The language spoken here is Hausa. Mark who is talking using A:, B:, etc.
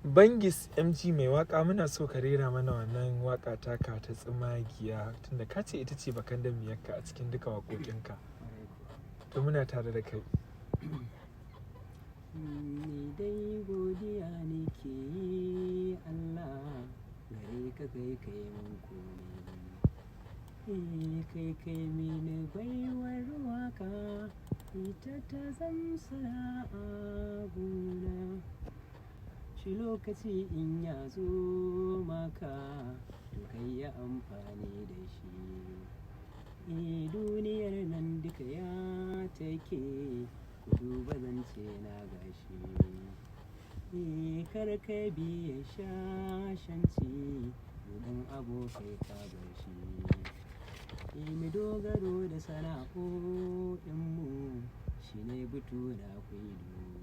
A: Bangis MG mai waka, muna so ka rera mana wannan waka taka ta tsumagiya, tunda ka ce ita ce bakan damiyarka a cikin duka waƙoƙinka. To muna tare da kai.
B: Ni dai godiya nake yi Allah, gare ka kai mun komai. Kai mini baiwar waka, ita ta zamsa a gona. Shi lokaci in ya zo maka, to kai yi amfani da shi. Duniyar nan duka ya take, ku duba zance na gashi. Kar ka biya shashanci, domin abokai ka bar shi. Mu dogaro da sana'o'inmu, shi ne butu na kwaido.